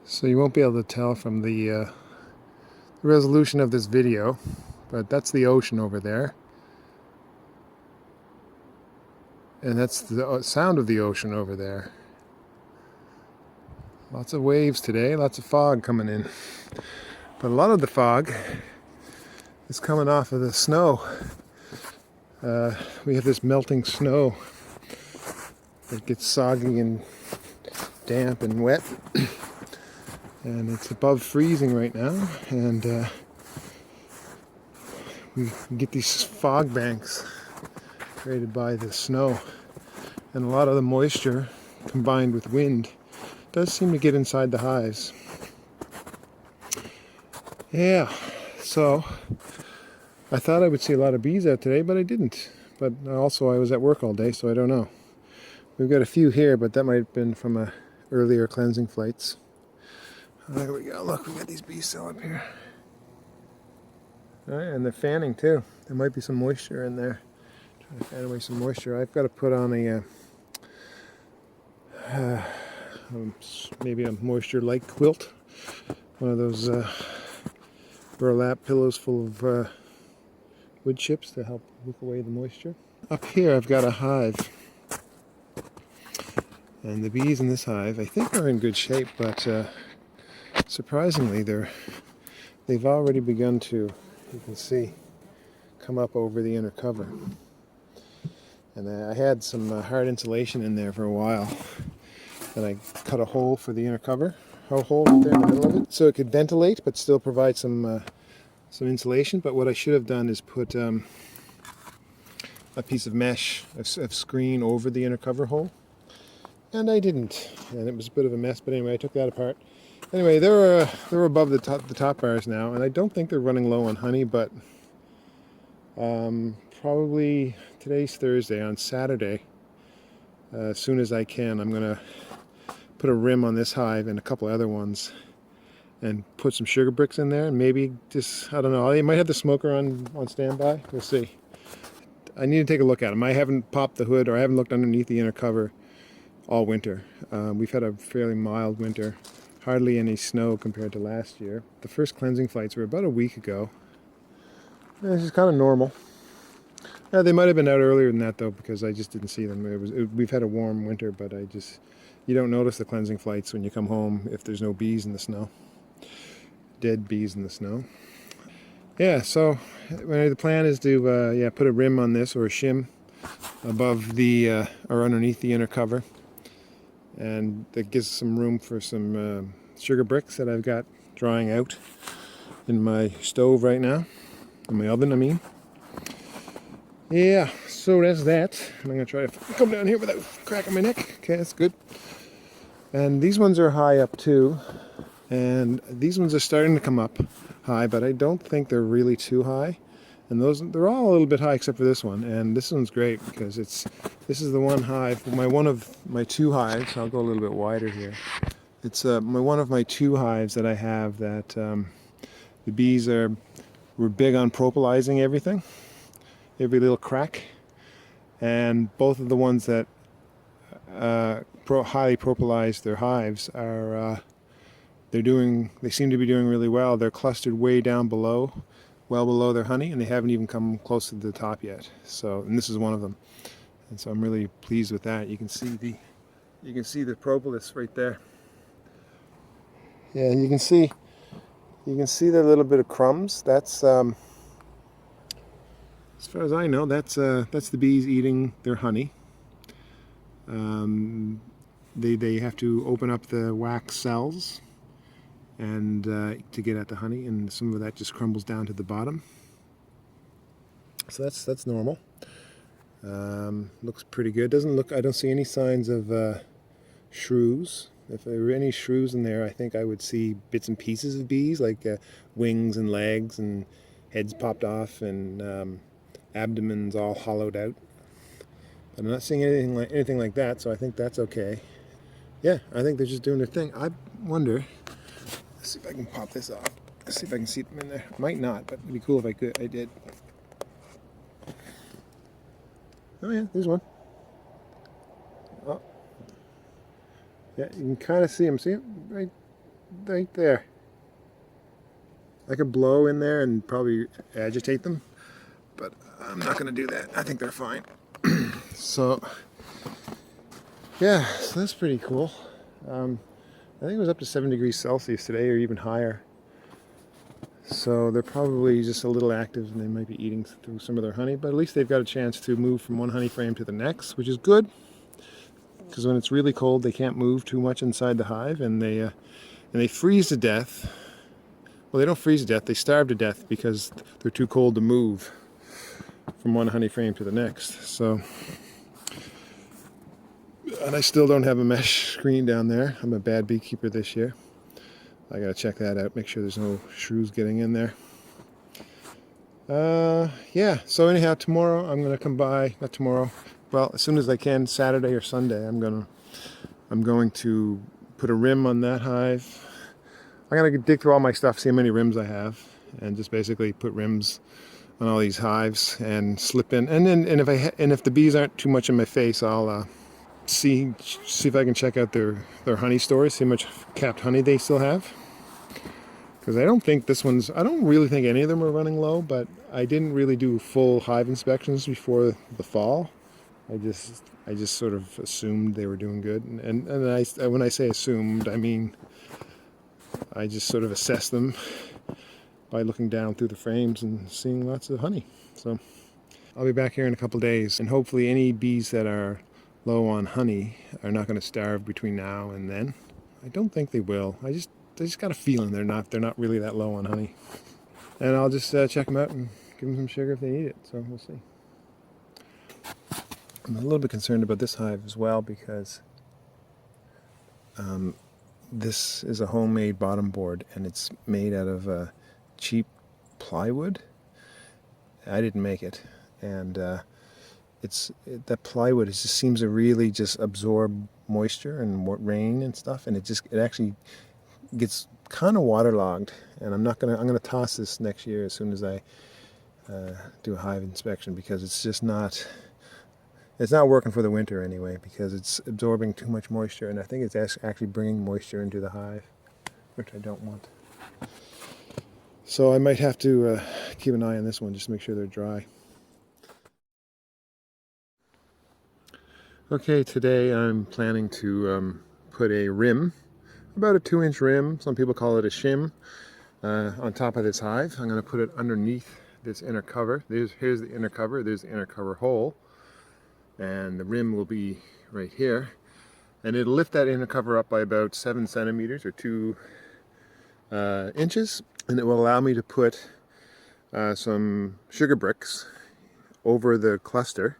So you won't be able to tell from the resolution of this video, but that's the ocean over there. And that's the sound of the ocean over there. Lots of waves today, lots of fog coming in. But a lot of the fog is coming off of the snow. We have this melting snow that gets soggy and damp and wet. And it's above freezing right now. And we get these fog banks created by the snow. And a lot of the moisture combined with wind does seem to get inside the hives. Yeah, so I thought I would see a lot of bees out today, but I didn't. But also I was at work all day, so I don't know. We've got a few here, but that might have been from earlier cleansing flights. There we go, look, we got these bees still up here. All right, and they're fanning too. There might be some moisture in there. Trying to fan away some moisture. I've got to put on maybe a moisture-like quilt. One of those burlap pillows full of wood chips to help wick away the moisture. Up here I've got a hive. And the bees in this hive I think are in good shape, but surprisingly they've already begun to, you can see, come up over the inner cover. And I had some hard insulation in there for a while. Then I cut a hole for the inner cover, a hole right there in the middle of it, so it could ventilate but still provide some insulation. But what I should have done is put a piece of mesh, of screen over the inner cover hole. And I didn't, and it was a bit of a mess, but anyway, I took that apart. Anyway, they're above the top bars now, and I don't think they're running low on honey, but probably today's Thursday, on Saturday, as soon as I can, I'm going to put a rim on this hive and a couple other ones and put some sugar bricks in there, and maybe just, I don't know, I might have the smoker on standby. We'll see. I need to take a look at them. I haven't popped the hood, or I haven't looked underneath the inner cover all winter. We've had a fairly mild winter, hardly any snow compared to last year. The first cleansing flights were about a week ago. This is kind of normal. They might have been out earlier than that though, because I just didn't see them. We've had a warm winter, but you don't notice the cleansing flights when you come home if there's no bees in the snow. Dead bees in the snow. Yeah, so the plan is to put a rim on this, or a shim above the or underneath the inner cover. And that gives some room for some sugar bricks that I've got drying out in my stove right now, in my oven, I mean. Yeah, so that's that. I'm going to try to come down here without cracking my neck. Okay, that's good. And these ones are high up too. And these ones are starting to come up high, but I don't think they're really too high. And they're all a little bit high except for this one. And this one's great because this is the one hive, one of my two hives. I'll go a little bit wider here. It's one of my two hives that I have that the bees were big on propolizing everything, every little crack. And both of the ones that highly propolize their hives are they seem to be doing really well. They're clustered way down below, well below their honey, and they haven't even come close to the top yet. So, and this is one of them, and so I'm really pleased with that. You can see the propolis right there. Yeah, you can see the little bit of crumbs. That's as far as I know, that's the bees eating their honey. They have to open up the wax cells and to get at the honey, and some of that just crumbles down to the bottom. So that's normal. Looks pretty good. I don't see any signs of shrews. If there were any shrews in there, I think I would see bits and pieces of bees, like wings and legs and heads popped off and abdomens all hollowed out. But I'm not seeing anything like that, so I think that's okay. Yeah, I think they're just doing their thing. I wonder. Let's see if I can pop this off. Let's see if I can see them in there. Might not, but it'd be cool if I could. I did. Oh yeah, there's one. Oh. Yeah, you can kind of see them. See it? Right right there. I could blow in there and probably agitate them, but I'm not going to do that. I think they're fine. So, yeah, so that's pretty cool. I think it was up to 7 degrees Celsius today, or even higher. So they're probably just a little active and they might be eating through some of their honey, but at least they've got a chance to move from one honey frame to the next, which is good. Because when it's really cold, they can't move too much inside the hive, and they freeze to death. Well, they don't freeze to death; they starve to death because they're too cold to move from one honey frame to the next. So, and I still don't have a mesh screen down there. I'm a bad beekeeper this year. I gotta check that out. Make sure there's no shrews getting in there. Yeah. So anyhow, tomorrow I'm gonna come by. Not tomorrow. Well, as soon as I can, Saturday or Sunday, I'm going to put a rim on that hive. I'm gonna dig through all my stuff, see how many rims I have, and just basically put rims on all these hives and slip in. And if the bees aren't too much in my face, I'll see if I can check out their honey stores, see how much capped honey they still have. Because I don't really think any of them are running low, but I didn't really do full hive inspections before the fall. I just sort of assumed they were doing good, and when I say assumed, I mean I just sort of assessed them by looking down through the frames and seeing lots of honey. So I'll be back here in a couple in and hopefully any bees that are low on honey are not going to starve between now and then. I don't think they will. I just got a feeling they're not really that low on honey. And I'll just check them out and give them some sugar if they need it. So we'll see. I'm a little bit concerned about this hive as well because this is a homemade bottom board and it's made out of cheap plywood. I didn't make it, and that plywood just seems to really just absorb moisture and rain and stuff, and it actually gets kind of waterlogged. And I'm gonna toss this next year as soon as I do a hive inspection, because it's not working for the winter anyway, because it's absorbing too much moisture, and I think it's actually bringing moisture into the hive, which I don't want. So I might have to keep an eye on this one just to make sure they're dry. Okay, today I'm planning to put a rim, about a 2-inch rim, some people call it a shim, on top of this hive. I'm going to put it underneath this inner cover. Here's the inner cover, there's the inner cover hole, and the rim will be right here. And it'll lift that inner cover up by about 7 centimeters or 2 inches, and it will allow me to put some sugar bricks over the cluster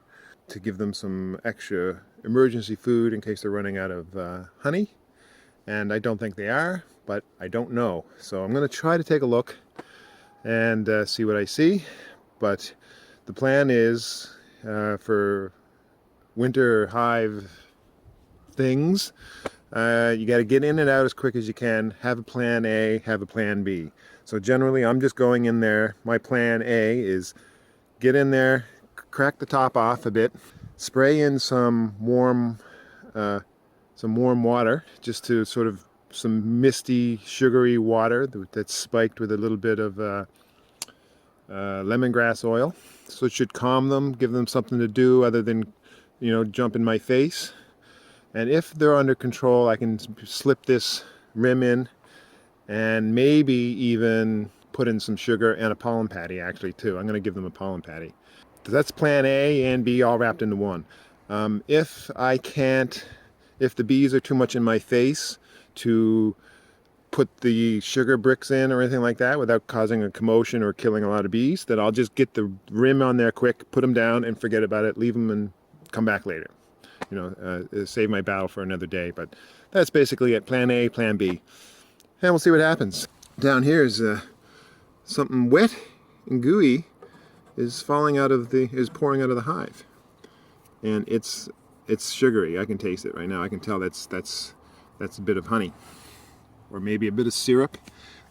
to give them some extra emergency food in case they're running out of honey. And I don't think they are, but I don't know. So I'm going to try to take a look and see what I see. But the plan is for winter hive things, you got to get in and out as quick as you can, have a plan A, have a plan B. So generally I'm just going in there. My plan A is get in there, crack the top off a bit, spray in some warm water, just to sort of some misty, sugary water that's spiked with a little bit of lemongrass oil. So it should calm them, give them something to do other than, jump in my face. And if they're under control, I can slip this rim in and maybe even put in some sugar and a pollen patty actually too. I'm going to give them a pollen patty. So that's plan A and B all wrapped into one. If the bees are too much in my face to put the sugar bricks in or anything like that without causing a commotion or killing a lot of bees, then I'll just get the rim on there quick, put them down and forget about it, leave them and come back later. Save my battle for another day. But that's basically it. Plan A, plan B. And we'll see what happens. Down here is something wet and gooey is pouring out of the hive. And it's sugary. I can taste it right now. I can tell that's a bit of honey. Or maybe a bit of syrup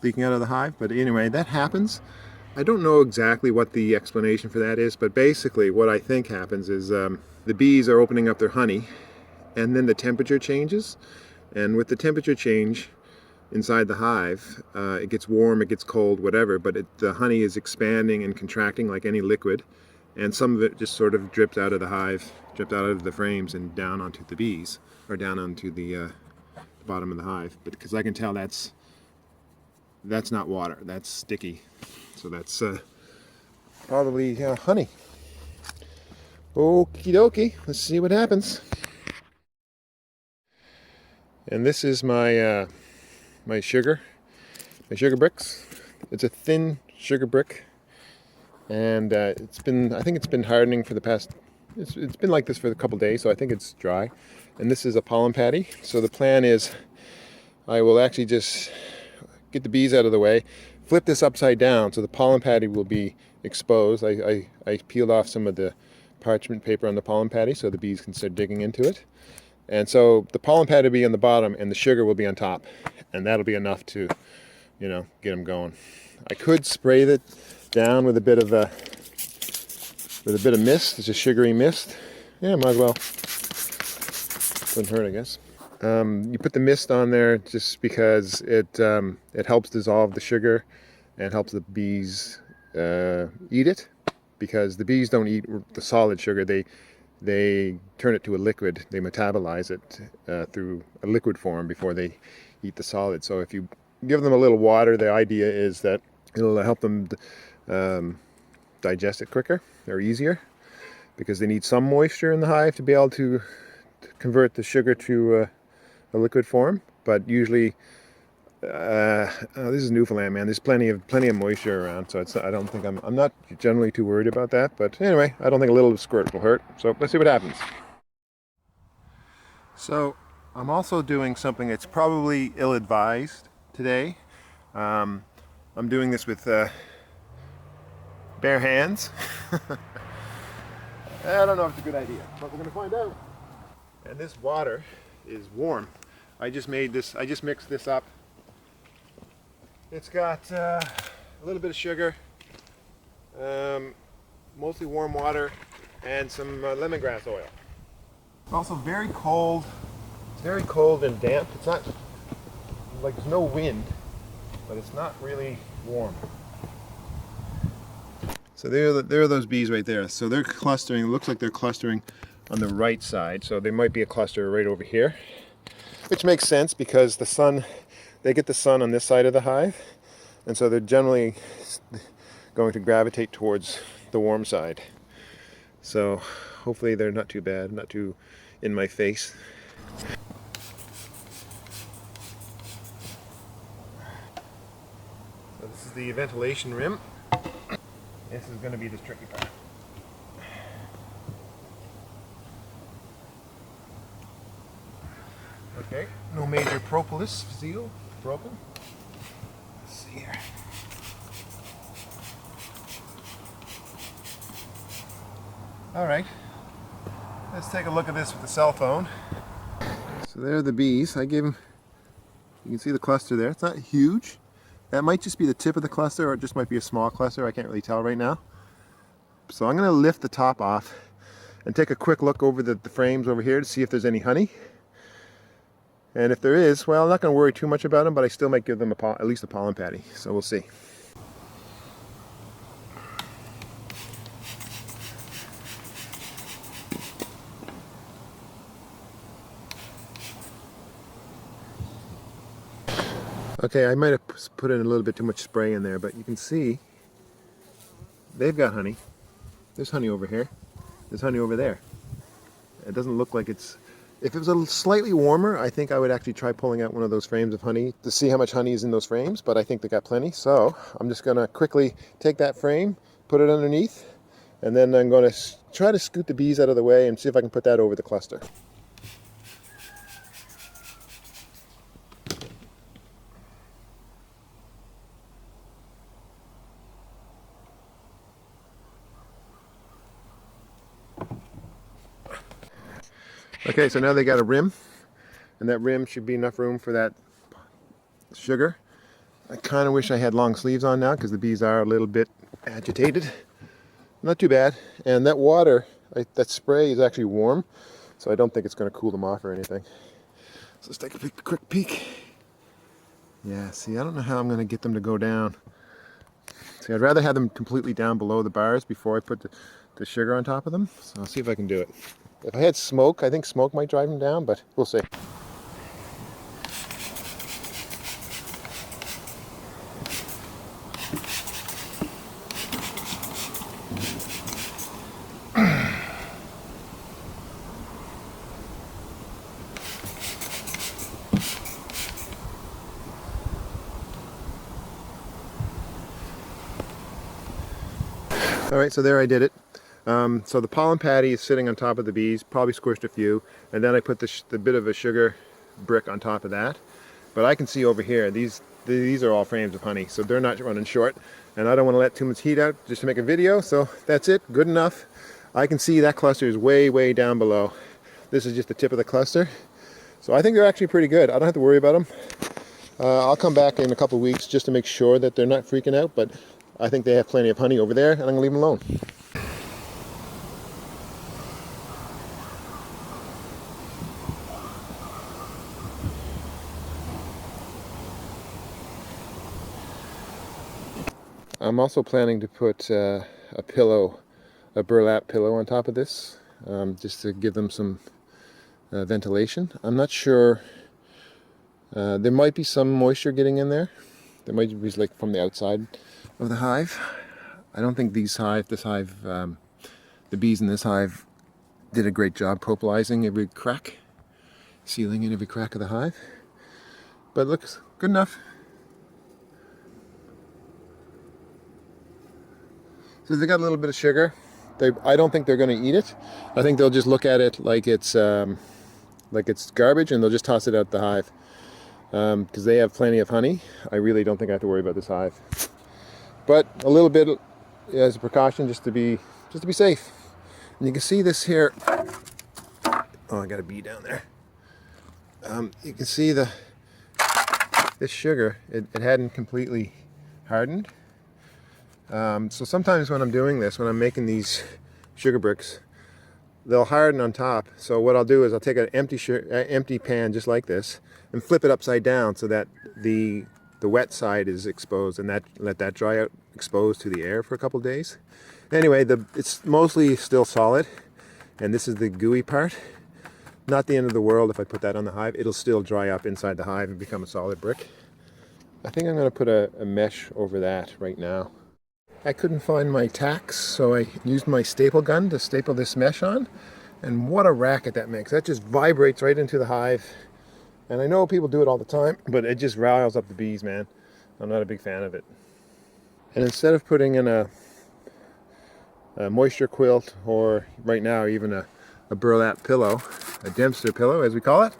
leaking out of the hive. But anyway, that happens. I don't know exactly what the explanation for that is, but basically what I think happens is the bees are opening up their honey, and then the temperature changes. And with the temperature change, inside the hive. It gets warm, it gets cold, whatever, but the honey is expanding and contracting like any liquid, and some of it just sort of drips out of the hive, dripped out of the frames and down onto the bees, or down onto the bottom of the hive. But because I can tell that's not water, that's sticky. So that's probably honey. Okie dokie, let's see what happens. And this is my my sugar bricks. It's a thin sugar brick, and I think it's been hardening for the past. It's been like this for a couple days, so I think it's dry. And this is a pollen patty. So the plan is, I will actually just get the bees out of the way, flip this upside down, so the pollen patty will be exposed. I peeled off some of the parchment paper on the pollen patty so the bees can start digging into it. And so the pollen patty will be on the bottom and the sugar will be on top, and that'll be enough to, get them going. I could spray it down with a bit of mist. It's a sugary mist. Yeah, might as well. Doesn't hurt, I guess. You put the mist on there just because it helps dissolve the sugar and helps the bees eat it, because the bees don't eat the solid sugar. They turn it to a liquid. They metabolize it through a liquid form before they eat the solid. So if you give them a little water, the idea is that it'll help them digest it quicker or easier, because they need some moisture in the hive to be able to convert the sugar to a liquid form. But usually, this is Newfoundland, man. There's plenty of moisture around, so I don't think I'm not generally too worried about that. But anyway, I don't think a little squirt will hurt. So let's see what happens. So I'm also doing something that's probably ill-advised today. I'm doing this with bare hands. I don't know if it's a good idea, but we're going to find out. And this water is warm. I just mixed this up. It's got a little bit of sugar, mostly warm water, and some lemongrass oil. It's also very cold. It's very cold and damp. It's not like there's no wind, but it's not really warm. So there are those bees right there. So they're clustering. It looks like they're clustering on the right side. So there might be a cluster right over here, which makes sense because they get the sun on this side of the hive, and so they're generally going to gravitate towards the warm side. So hopefully they're not too bad, not too in my face. So this is the ventilation rim. This is going to be the tricky part. Okay, no major propolis seal broken. Let's see here. All right, let's take a look at this with the cell phone. So there are the bees. I gave them, you can see the cluster there. It's not huge. That might just be the tip of the cluster, or it just might be a small cluster. I can't really tell right now. So I'm going to lift the top off and take a quick look over the frames over here to see if there's any honey. And if there is, well, I'm not going to worry too much about them, but I still might give them at least a pollen patty. So we'll see. Okay, I might have put in a little bit too much spray in there, but you can see they've got honey. There's honey over here. There's honey over there. It doesn't look like it's... If it was a slightly warmer, I think I would actually try pulling out one of those frames of honey to see how much honey is in those frames, but I think they got plenty. So I'm just going to quickly take that frame, put it underneath, and then I'm going to try to scoot the bees out of the way and see if I can put that over the cluster. Okay, so now they got a rim, and that rim should be enough room for that sugar. I kind of wish I had long sleeves on now because the bees are a little bit agitated. Not too bad. And that water, that spray is actually warm, so I don't think it's going to cool them off or anything. So let's take a quick peek. Yeah, see, I don't know how I'm going to get them to go down. See, I'd rather have them completely down below the bars before I put the sugar on top of them. So I'll see if I can do it. If I had smoke, I think smoke might drive them down, but we'll see. All right, so there I did it. So the pollen patty is sitting on top of the bees, probably squished a few, and then I put the bit of a sugar brick on top of that. But I can see over here, these are all frames of honey, so they're not running short. And I don't want to let too much heat out just to make a video, so that's it, good enough. I can see that cluster is way, way down below. This is just the tip of the cluster. So I think they're actually pretty good. I don't have to worry about them. I'll come back in a couple of weeks just to make sure that they're not freaking out, but I think they have plenty of honey over there, and I'm gonna leave them alone. I'm also planning to put a pillow, a burlap pillow on top of this, just to give them some ventilation. I'm not sure, there might be some moisture getting in there. There might be like from the outside of the hive. I don't think the bees in this hive did a great job propolizing every crack, sealing in every crack of the hive. But it looks good enough. So they got a little bit of sugar. I don't think they're going to eat it. I think they'll just look at it like it's garbage, and they'll just toss it out the hive. Because they have plenty of honey. I really don't think I have to worry about this hive. But a little bit as a precaution, just to be safe. And you can see this here. Oh, I got a bee down there. You can see this sugar. It hadn't completely hardened. So sometimes when I'm doing this, when I'm making these sugar bricks, they'll harden on top. So what I'll do is I'll take an empty pan just like this and flip it upside down so that the wet side is exposed, and let that dry out exposed to the air for a couple days. Anyway, it's mostly still solid, and this is the gooey part. Not the end of the world if I put that on the hive. It'll still dry up inside the hive and become a solid brick. I think I'm going to put a mesh over that right now. I couldn't find my tacks, so I used my staple gun to staple this mesh on. And what a racket that makes. That just vibrates right into the hive. And I know people do it all the time, but it just riles up the bees, man. I'm not a big fan of it. And instead of putting in a moisture quilt, or right now even a burlap pillow, a Dempster pillow as we call it,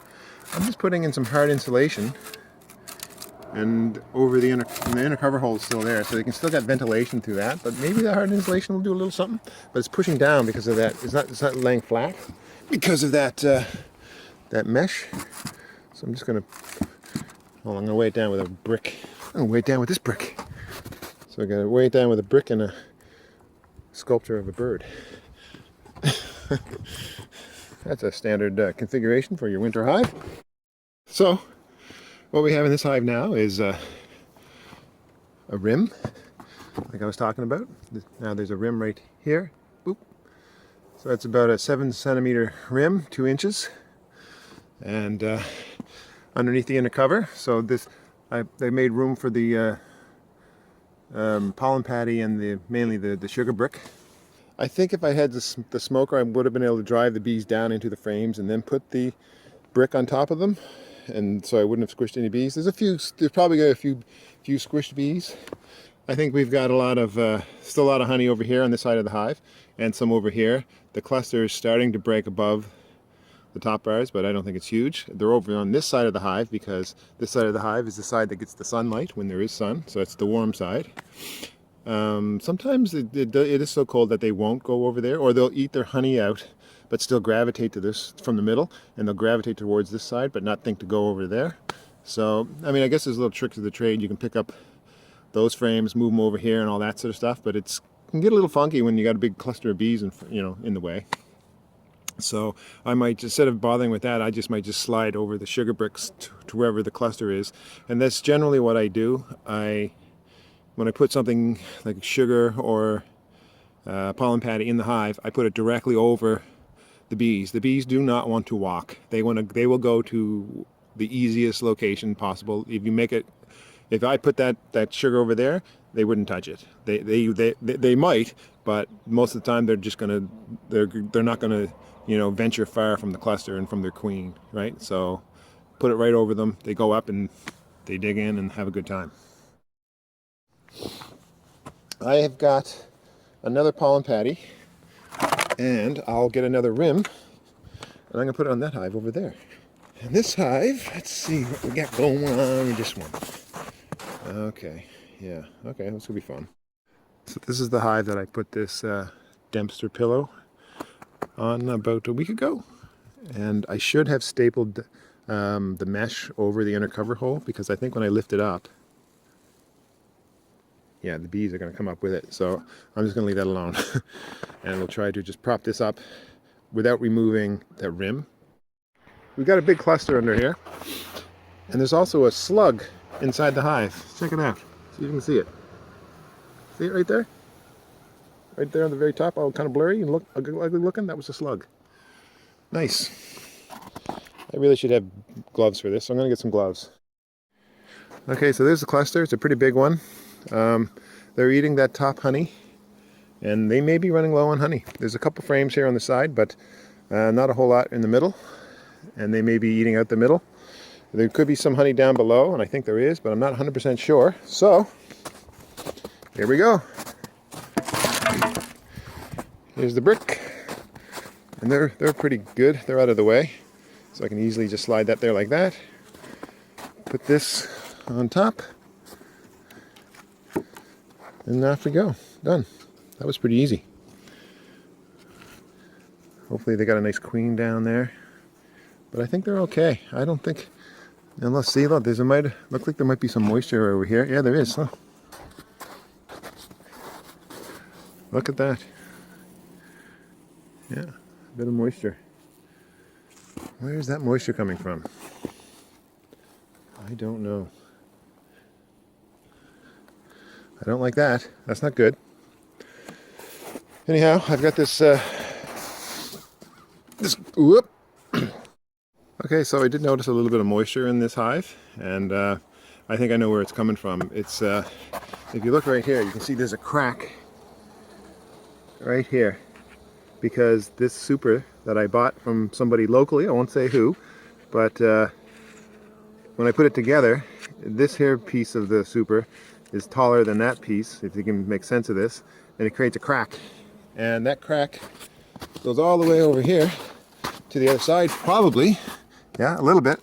I'm just putting in some hard insulation. And over the inner cover hole is still there, so you can still get ventilation through that. But maybe the hard insulation will do a little something. But it's pushing down because of that. It's not laying flat because of that that mesh. So I'm just gonna. Well, I'm gonna weigh it down with a brick. I'm gonna weigh it down with this brick. So I'm gonna weigh it down with a brick and a sculpture of a bird. That's a standard configuration for your winter hive. So. What we have in this hive now is a rim, like I was talking about. Now there's a rim right here. Boop. So it's about a 7 centimeter rim, 2 inches, and underneath the inner cover. So they made room for the pollen patty and mainly the sugar brick. I think if I had the smoker, I would have been able to drive the bees down into the frames and then put the brick on top of them. And so I wouldn't have squished any bees. There's probably a few squished bees. I think we've got still a lot of honey over here on this side of the hive, and some over here. The cluster is starting to break above the top bars, but I don't think it's huge. They're over on this side of the hive because this side of the hive is the side that gets the sunlight when there is sun, so it's the warm side. Sometimes it is so cold that they won't go over there, or they'll eat their honey out but still gravitate to this from the middle, and they'll gravitate towards this side but not think to go over there. So I mean, I guess there's little tricks of the trade. You can pick up those frames, move them over here and all that sort of stuff, but it can get a little funky when you got a big cluster of bees in the way. So I might, instead of bothering with that, I just might just slide over the sugar bricks to wherever the cluster is. And that's generally what I do. When I put something like sugar or pollen patty in the hive, I put it directly over the bees. The bees do not want to walk. They will go to the easiest location possible. If I put that sugar over there, they wouldn't touch it. They might, but most of the time they're not gonna venture far from the cluster and from their queen, right? So put it right over them. They go up and they dig in and have a good time. I have got another pollen patty, and I'll get another rim, and I'm gonna put it on that hive over there. And this hive, let's see what we got going on with this one. Okay, yeah, okay, this will be fun. So this is the hive that I put this Dempster pillow on about a week ago, and I should have stapled the mesh over the inner cover hole, because I think when I lift it up, yeah, the bees are going to come up with it. So I'm just going to leave that alone. And we'll try to just prop this up without removing the rim. We've got a big cluster under here. And there's also a slug inside the hive. Check it out. See if you can see it. See it right there? Right there on the very top, all kind of blurry and ugly looking. That was a slug. Nice. I really should have gloves for this, so I'm going to get some gloves. Okay, so there's the cluster. It's a pretty big one. They're eating that top honey, and they may be running low on honey. There's a couple frames here on the side, but not a whole lot in the middle, and they may be eating out the middle. There could be some honey down below, and I think there is, but I'm not 100% sure. So here we go. Here's the brick, and they're pretty good. They're out of the way, so I can easily just slide that there like that. Put this on top. And off we go. Done. That was pretty easy. Hopefully they got a nice queen down there. But I think they're okay. I don't think... And let's see, look, look like there might be some moisture over here. Yeah, there is. Huh? Look at that. Yeah, a bit of moisture. Where's that moisture coming from? I don't know. I don't like that. That's not good. Anyhow, I've got this, whoop. Okay, so I did notice a little bit of moisture in this hive, and I think I know where it's coming from. It's, if you look right here, you can see there's a crack right here, because this super that I bought from somebody locally, I won't say who, but when I put it together, this here piece of the super is taller than that piece, if you can make sense of this, and it creates a crack. And that crack goes all the way over here to the other side, probably. Yeah, a little bit.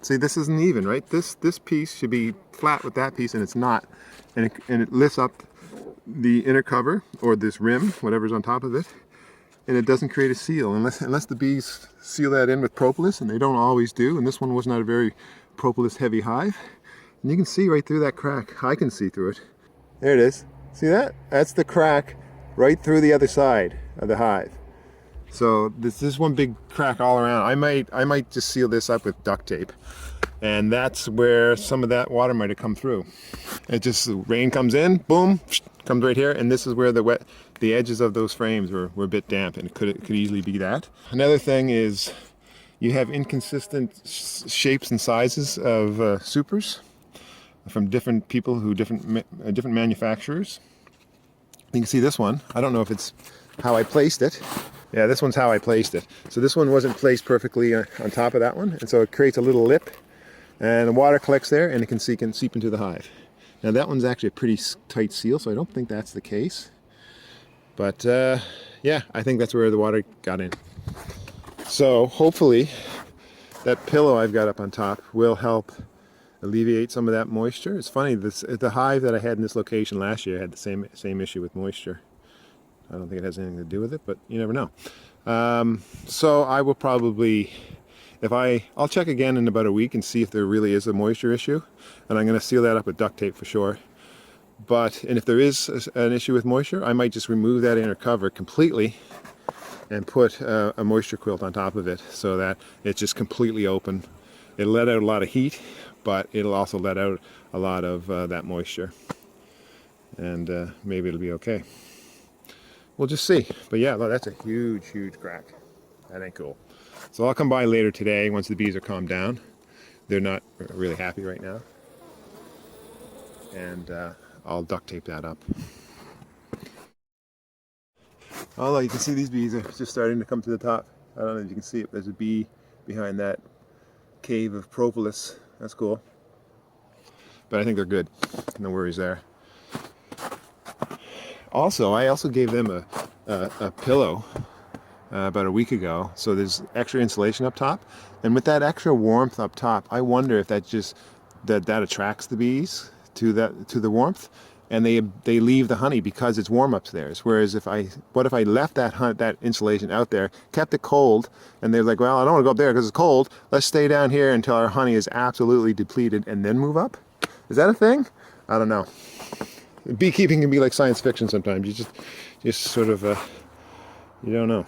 See, this isn't even, right? This piece should be flat with that piece, and it's not. And it lifts up the inner cover, or this rim, whatever's on top of it, and it doesn't create a seal, unless the bees seal that in with propolis, and they don't always do, and this one was not a very propolis heavy hive. And you can see right through that crack. I can see through it. There it is. See that? That's the crack right through the other side of the hive. So this is one big crack all around. I might just seal this up with duct tape, and that's where some of that water might have come through. It just, the rain comes in, boom, comes right here, and this is where the edges of those frames were a bit damp, and it could easily be that. Another thing is you have inconsistent shapes and sizes of supers from different people different manufacturers. You can see this one. I don't know if it's how I placed it. Yeah, this one's how I placed it. So this one wasn't placed perfectly on top of that one, and so it creates a little lip, and the water collects there, and it can seep into the hive. Now that one's actually a pretty tight seal, so I don't think that's the case. But yeah, I think that's where the water got in. So hopefully that pillow I've got up on top will help alleviate some of that moisture. It's funny, the hive that I had in this location last year had the same issue with moisture. I don't think it has anything to do with it, but you never know. So I will probably, I'll check again in about a week and see if there really is a moisture issue, and I'm going to seal that up with duct tape for sure. And if there is an issue with moisture, I might just remove that inner cover completely and put a moisture quilt on top of it so that it's just completely open. It'll let out a lot of heat, but it'll also let out a lot of that moisture. And maybe it'll be okay. We'll just see. But yeah, look, that's a huge, huge crack. That ain't cool. So I'll come by later today once the bees are calmed down. They're not really happy right now. And I'll duct tape that up. Although you can see these bees are just starting to come to the top. I don't know if you can see it. There's a bee behind that cave of propolis. That's cool. But I think they're good. No worries there. Also, I also gave them a pillow about a week ago. So there's extra insulation up top. And with that extra warmth up top, I wonder if that just that attracts the bees to the warmth, and they leave the honey because it's warm upstairs. Whereas what if I left that insulation out there, kept it cold, and they're like, well, I don't want to go up there because it's cold. Let's stay down here until our honey is absolutely depleted and then move up. Is that a thing? I don't know. Beekeeping can be like science fiction sometimes. You just sort of you don't know.